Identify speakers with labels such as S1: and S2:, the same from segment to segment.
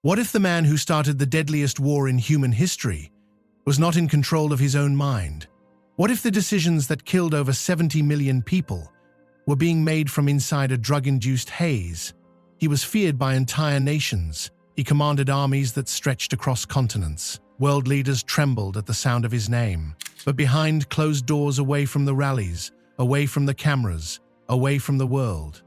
S1: What if the man who started the deadliest war in human history was not in control of his own mind? What if the decisions that killed over 70 million people were being made from inside a drug-induced haze? He was feared by entire nations. He commanded armies that stretched across continents. World leaders trembled at the sound of his name. But behind closed doors, away from the rallies, away from the cameras, away from the world,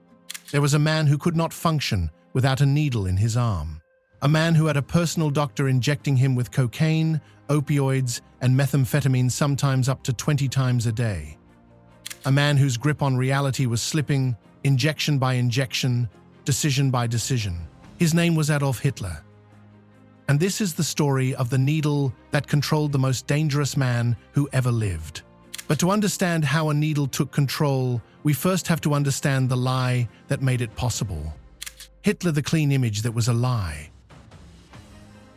S1: there was a man who could not function without a needle in his arm. A man who had a personal doctor injecting him with cocaine, opioids, and methamphetamine, sometimes up to 20 times a day. A man whose grip on reality was slipping, injection by injection, decision by decision. His name was Adolf Hitler. And this is the story of the needle that controlled the most dangerous man who ever lived. But to understand how a needle took control, we first have to understand the lie that made it possible. Hitler, the clean image that was a lie.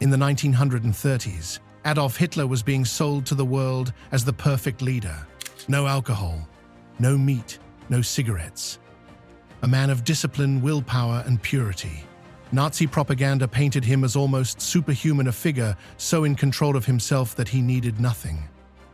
S1: In the 1930s, Adolf Hitler was being sold to the world as the perfect leader. No alcohol, no meat, no cigarettes. A man of discipline, willpower, and purity. Nazi propaganda painted him as almost superhuman, a figure so in control of himself that he needed nothing.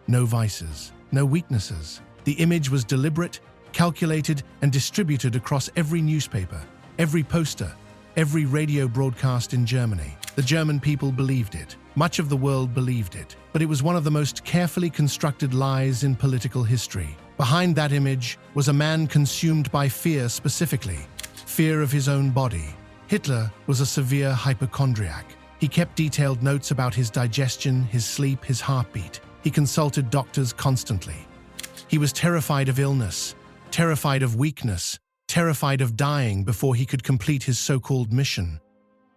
S1: No vices, no weaknesses. The image was deliberate, calculated, and distributed across every newspaper, every poster, every radio broadcast in Germany. The German people believed it. Much of the world believed it. But it was one of the most carefully constructed lies in political history. Behind that image was a man consumed by fear, specifically fear of his own body. Hitler was a severe hypochondriac. He kept detailed notes about his digestion, his sleep, his heartbeat. He consulted doctors constantly. He was terrified of illness, terrified of weakness, terrified of dying before he could complete his so-called mission.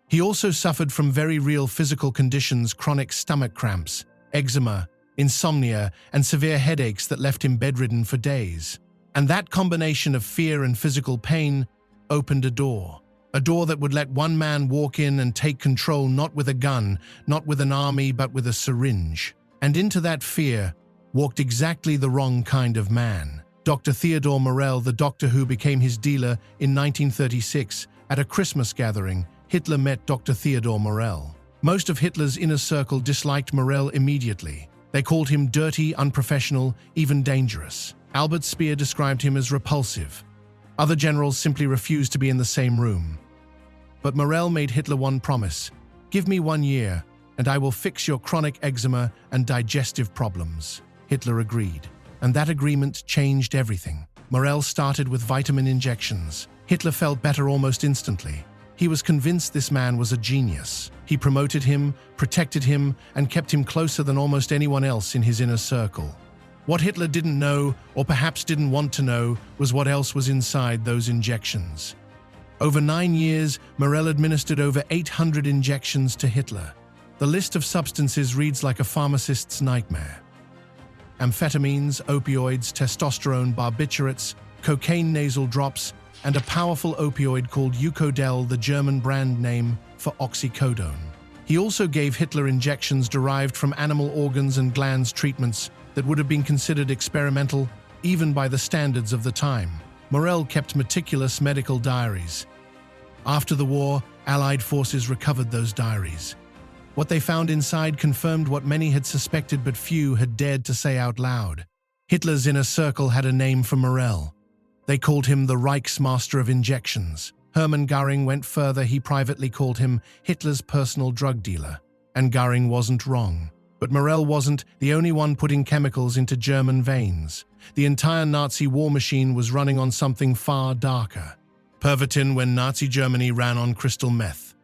S1: He also suffered from very real physical conditions: chronic stomach cramps, eczema, insomnia, and severe headaches that left him bedridden for days. And that combination of fear and physical pain opened a door that would let one man walk in and take control, not with a gun, not with an army, but with a syringe. And into that fear walked exactly the wrong kind of man. Dr. Theodor Morell, the doctor who became his dealer in 1936. At a Christmas gathering, Hitler met Dr. Theodor Morell. Most of Hitler's inner circle disliked Morell immediately. They called him dirty, unprofessional, even dangerous. Albert Speer described him as repulsive. Other generals simply refused to be in the same room. But Morell made Hitler one promise: "Give me 1 year, and I will fix your chronic eczema and digestive problems." Hitler agreed, and that agreement changed everything. Morell started with vitamin injections. Hitler felt better almost instantly. He was convinced this man was a genius. He promoted him, protected him, and kept him closer than almost anyone else in his inner circle. What Hitler didn't know, or perhaps didn't want to know, was what else was inside those injections. Over 9 years, Morell administered over 800 injections to Hitler. The list of substances reads like a pharmacist's nightmare. Amphetamines, opioids, testosterone, barbiturates, cocaine nasal drops, and a powerful opioid called Eukodal, the German brand name for oxycodone. He also gave Hitler injections derived from animal organs and glands, treatments that would have been considered experimental even by the standards of the time. Morell kept meticulous medical diaries. After the war, Allied forces recovered those diaries. What they found inside confirmed what many had suspected but few had dared to say out loud. Hitler's inner circle had a name for Morell. They called him the Reichsmaster of Injections. Hermann Göring went further. He privately called him Hitler's personal drug dealer. And Göring wasn't wrong. But Morell wasn't the only one putting chemicals into German veins. The entire Nazi war machine was running on something far darker. Pervitin, when Nazi Germany ran on crystal meth.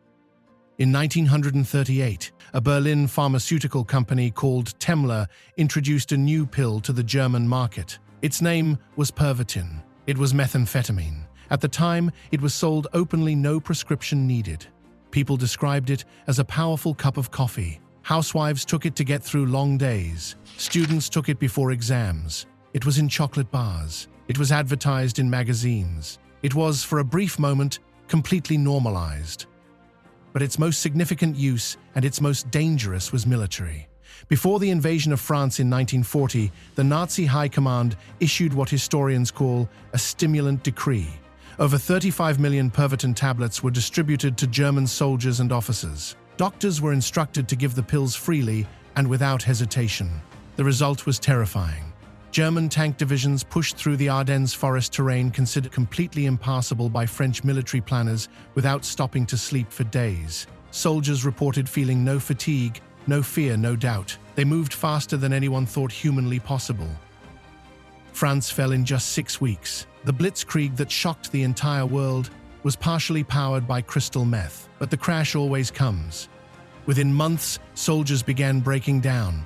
S1: In 1938, a Berlin pharmaceutical company called Temmler introduced a new pill to the German market. Its name was Pervitin. It was methamphetamine. At the time, it was sold openly, no prescription needed. People described it as a powerful cup of coffee. Housewives took it to get through long days. Students took it before exams. It was in chocolate bars. It was advertised in magazines. It was, for a brief moment, completely normalized. But its most significant use and its most dangerous was military. Before the invasion of France in 1940, the Nazi High Command issued what historians call a stimulant decree. Over 35 million Pervitin tablets were distributed to German soldiers and officers. Doctors were instructed to give the pills freely and without hesitation. The result was terrifying. German tank divisions pushed through the Ardennes forest terrain considered completely impassable by French military planners without stopping to sleep for days. Soldiers reported feeling no fatigue, no fear, no doubt. They moved faster than anyone thought humanly possible. France fell in just 6 weeks. The blitzkrieg that shocked the entire world was partially powered by crystal meth, but the crash always comes. Within months, soldiers began breaking down.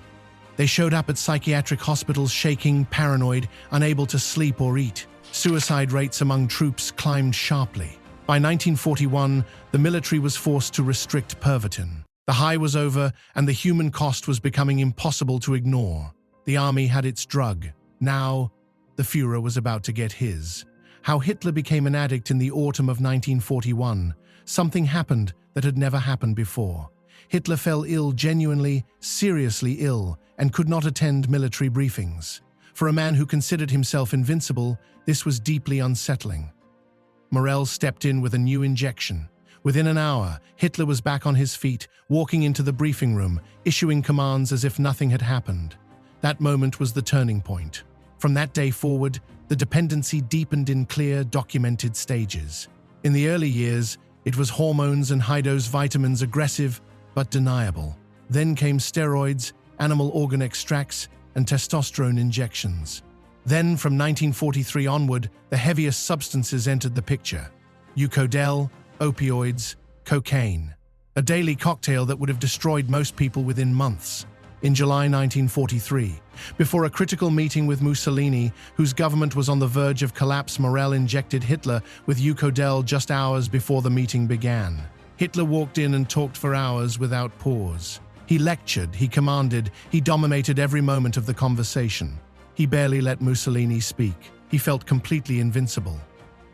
S1: They showed up at psychiatric hospitals shaking, paranoid, unable to sleep or eat. Suicide rates among troops climbed sharply. By 1941, the military was forced to restrict Pervitin. The high was over, and the human cost was becoming impossible to ignore. The army had its drug. Now, the Führer was about to get his. How Hitler became an addict in the autumn of 1941. Something happened that had never happened before. Hitler fell ill, genuinely, seriously ill, and could not attend military briefings. For a man who considered himself invincible, this was deeply unsettling. Morell stepped in with a new injection. Within an hour, Hitler was back on his feet, walking into the briefing room, issuing commands as if nothing had happened. That moment was the turning point. From that day forward, the dependency deepened in clear, documented stages. In the early years, it was hormones and high-dose vitamins, aggressive but deniable. Then came steroids, animal organ extracts, and testosterone injections. Then, from 1943 onward, the heaviest substances entered the picture. Eukodal, opioids, cocaine. A daily cocktail that would have destroyed most people within months. In July 1943, before a critical meeting with Mussolini, whose government was on the verge of collapse, Morell injected Hitler with Eukodal just hours before the meeting began. Hitler walked in and talked for hours without pause. He lectured, he commanded, he dominated every moment of the conversation. He barely let Mussolini speak. He felt completely invincible,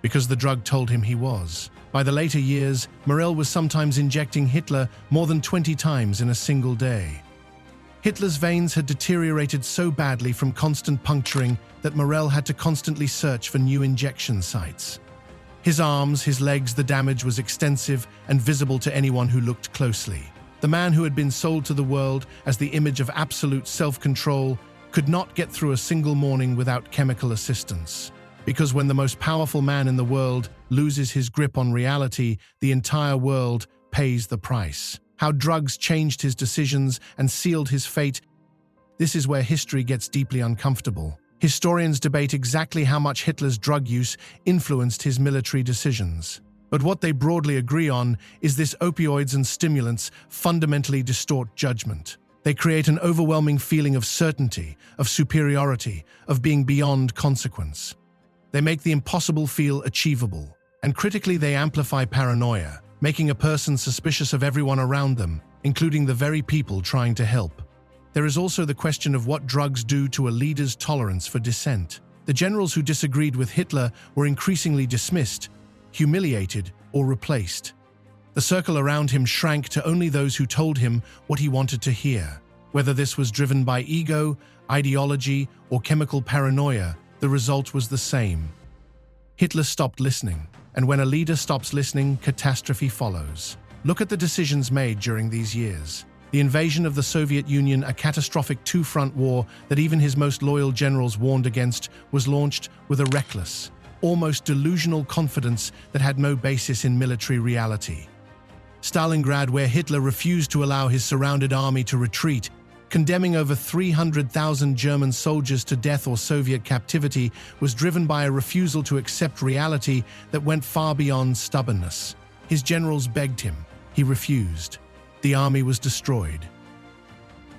S1: because the drug told him he was. By the later years, Morell was sometimes injecting Hitler more than 20 times in a single day. Hitler's veins had deteriorated so badly from constant puncturing that Morell had to constantly search for new injection sites. His arms, his legs, the damage was extensive and visible to anyone who looked closely. The man who had been sold to the world as the image of absolute self-control could not get through a single morning without chemical assistance. Because when the most powerful man in the world loses his grip on reality, the entire world pays the price. How drugs changed his decisions and sealed his fate. This is where history gets deeply uncomfortable. Historians debate exactly how much Hitler's drug use influenced his military decisions. But what they broadly agree on is this: opioids and stimulants fundamentally distort judgment. They create an overwhelming feeling of certainty, of superiority, of being beyond consequence. They make the impossible feel achievable. And critically, they amplify paranoia, making a person suspicious of everyone around them, including the very people trying to help. There is also the question of what drugs do to a leader's tolerance for dissent. The generals who disagreed with Hitler were increasingly dismissed, humiliated, or replaced. The circle around him shrank to only those who told him what he wanted to hear. Whether this was driven by ego, ideology, or chemical paranoia, the result was the same. Hitler stopped listening, and when a leader stops listening, catastrophe follows. Look at the decisions made during these years. The invasion of the Soviet Union, a catastrophic two-front war that even his most loyal generals warned against, was launched with a reckless, almost delusional confidence that had no basis in military reality. Stalingrad, where Hitler refused to allow his surrounded army to retreat, condemning over 300,000 German soldiers to death or Soviet captivity, was driven by a refusal to accept reality that went far beyond stubbornness. His generals begged him. He refused. The army was destroyed.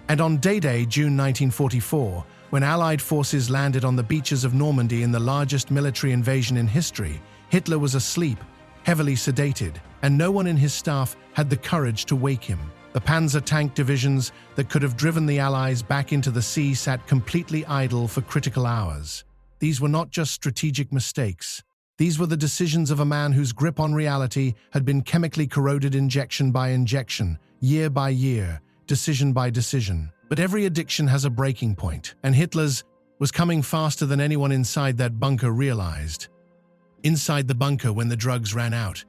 S1: And on D-Day, June 1944, when Allied forces landed on the beaches of Normandy in the largest military invasion in history, Hitler was asleep, heavily sedated, and no one in his staff had the courage to wake him. The panzer tank divisions that could have driven the Allies back into the sea sat completely idle for critical hours. These were not just strategic mistakes. These were the decisions of a man whose grip on reality had been chemically corroded injection by injection, year by year, decision by decision. But every addiction has a breaking point, and Hitler's was coming faster than anyone inside that bunker realized. inside the bunker when the drugs ran out.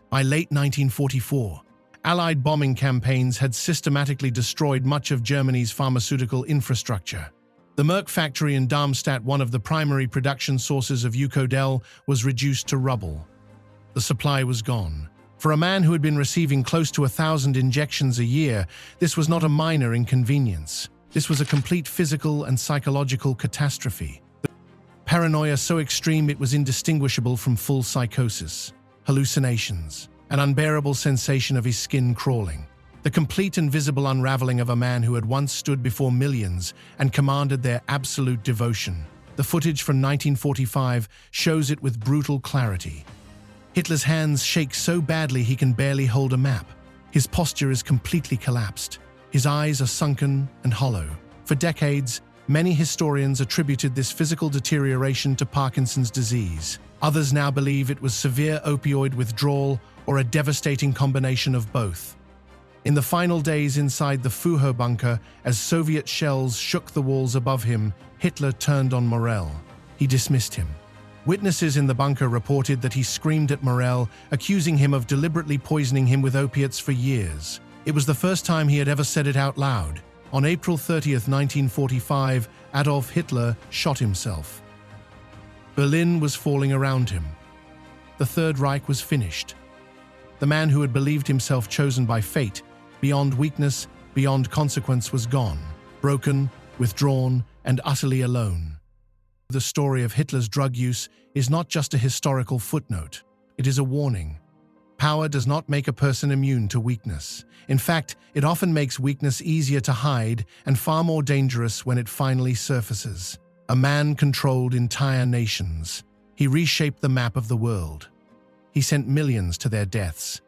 S1: By late 1944, Allied bombing campaigns had systematically destroyed much of Germany's pharmaceutical infrastructure. The Merck factory in Darmstadt, one of the primary production sources of Eukodal, was reduced to rubble. The supply was gone. For a man who had been receiving close to 1,000 injections a year, this was not a minor inconvenience. This was a complete physical and psychological catastrophe. Paranoia so extreme it was indistinguishable from full psychosis, hallucinations, an unbearable sensation of his skin crawling. The complete and visible unraveling of a man who had once stood before millions and commanded their absolute devotion. The footage from 1945 shows it with brutal clarity. Hitler's hands shake so badly he can barely hold a map. His posture is completely collapsed. His eyes are sunken and hollow. For decades, many historians attributed this physical deterioration to Parkinson's disease. Others now believe it was severe opioid withdrawal or a devastating combination of both. In the final days inside the Fuho bunker, as Soviet shells shook the walls above him, Hitler turned on Morell. He dismissed him. Witnesses in the bunker reported that he screamed at Morell, accusing him of deliberately poisoning him with opiates for years. It was the first time he had ever said it out loud. On April 30th, 1945, Adolf Hitler shot himself. Berlin was falling around him. The Third Reich was finished. The man who had believed himself chosen by fate, beyond weakness, beyond consequence, was gone, broken, withdrawn, and utterly alone. The story of Hitler's drug use is not just a historical footnote. It is a warning. Power does not make a person immune to weakness. In fact, it often makes weakness easier to hide and far more dangerous when it finally surfaces. A man controlled entire nations. He reshaped the map of the world. He sent millions to their deaths.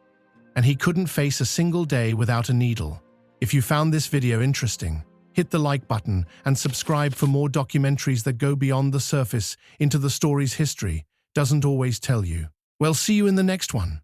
S1: And he couldn't face a single day without a needle. If you found this video interesting, hit the like button and subscribe for more documentaries that go beyond the surface into the stories history doesn't always tell you. Well, see you in the next one.